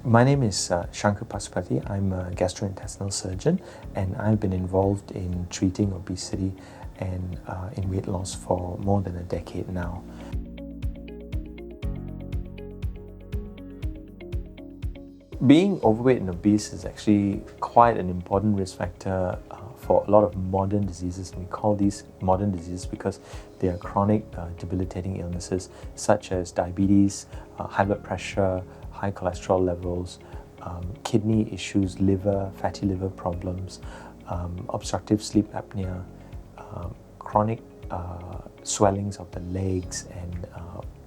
My name is Shanker Pasupathy. I'm a gastrointestinal surgeon, and I've been involved in treating obesity and in weight loss for more than a decade now. Being overweight and obese is actually quite an important risk factor for a lot of modern diseases. And we call these modern diseases because they are chronic, debilitating illnesses such as diabetes, high blood pressure, high cholesterol levels, kidney issues, liver, fatty liver problems, obstructive sleep apnea, chronic swellings of the legs, and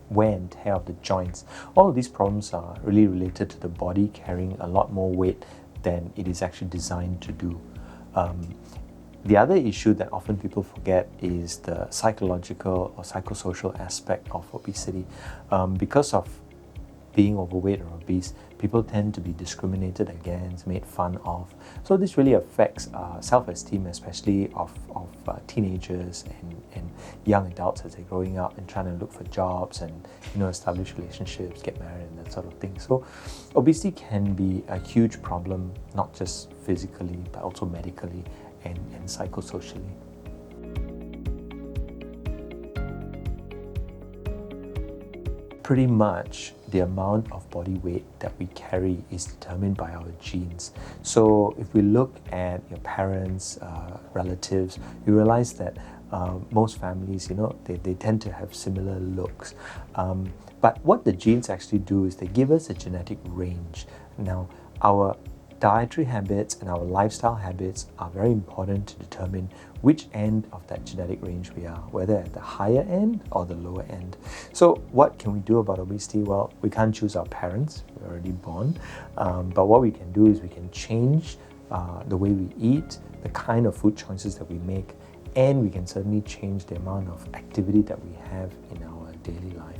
wear and tear of the joints. All of these problems are really related to the body carrying a lot more weight than it is actually designed to do. The other issue that often people forget is the psychological or psychosocial aspect of obesity. Because of being overweight or obese, people tend to be discriminated against, made fun of. So this really affects self-esteem, especially of teenagers and young adults as they're growing up and trying to look for jobs and establish relationships, get married, and that sort of thing. So obesity can be a huge problem, not just physically, but also medically and psychosocially. Pretty much the amount of body weight that we carry is determined by our genes. So if we look at your parents, relatives, you realize that most families, they tend to have similar looks. But what the genes actually do is they give us a genetic range. Now, our dietary habits and our lifestyle habits are very important to determine which end of that genetic range we are, whether at the higher end or the lower end. So what can we do about obesity? Well, we can't choose our parents, we're already born, but what we can do is we can change the way we eat, the kind of food choices that we make, and we can certainly change the amount of activity that we have in our daily life.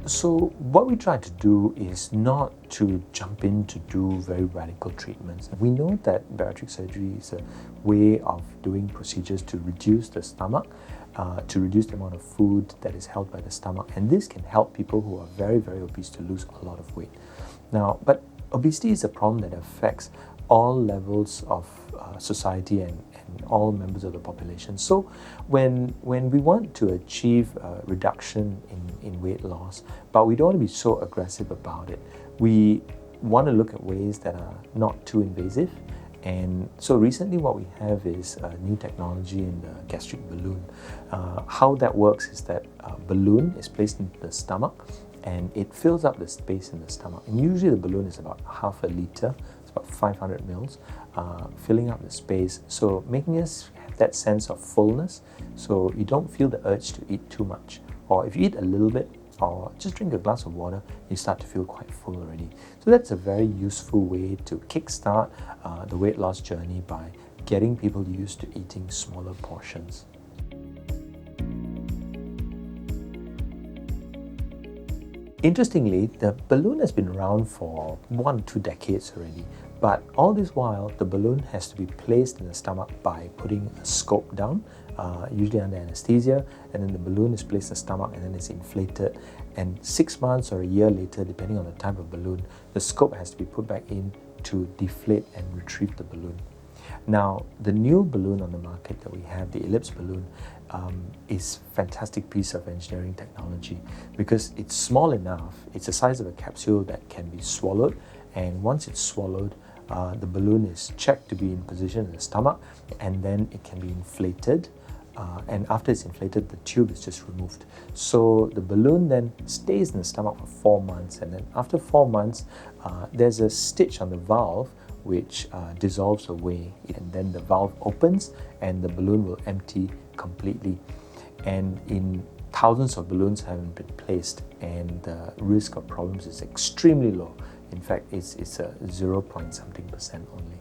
So what we try to do is not to jump in to do very radical treatments. We know that bariatric surgery is a way of doing procedures to reduce the stomach, to reduce the amount of food that is held by the stomach, and this can help people who are very, very obese to lose a lot of weight. Now, but obesity is a problem that affects all levels of society and all members of the population. So when we want to achieve a reduction in weight loss, but we don't want to be so aggressive about it, we want to look at ways that are not too invasive. And so recently what we have is a new technology in the gastric balloon. How that works is that a balloon is placed into the stomach and it fills up the space in the stomach. And usually the balloon is about half a liter, it's about 500 mils, filling up the space, so making us have that sense of fullness, so you don't feel the urge to eat too much. Or if you eat a little bit, or just drink a glass of water, you start to feel quite full already. So that's a very useful way to kickstart the weight loss journey by getting people used to eating smaller portions. Interestingly, the balloon has been around for 1 or 2 decades already, but all this while, the balloon has to be placed in the stomach by putting a scope down, usually under anesthesia, and then the balloon is placed in the stomach and then it's inflated. And 6 months or a year later, depending on the type of balloon, the scope has to be put back in to deflate and retrieve the balloon. Now, the new balloon on the market that we have, the Elipse Balloon, is a fantastic piece of engineering technology because it's small enough, it's the size of a capsule that can be swallowed, and once it's swallowed, the balloon is checked to be in position in the stomach, and then it can be inflated, and after it's inflated, the tube is just removed. So the balloon then stays in the stomach for 4 months, and then after 4 months, there's a stitch on the valve which dissolves away, and then the valve opens and the balloon will empty completely. And in thousands of balloons haven't been placed, and the risk of problems is extremely low. In fact, it's a 0 point something% only.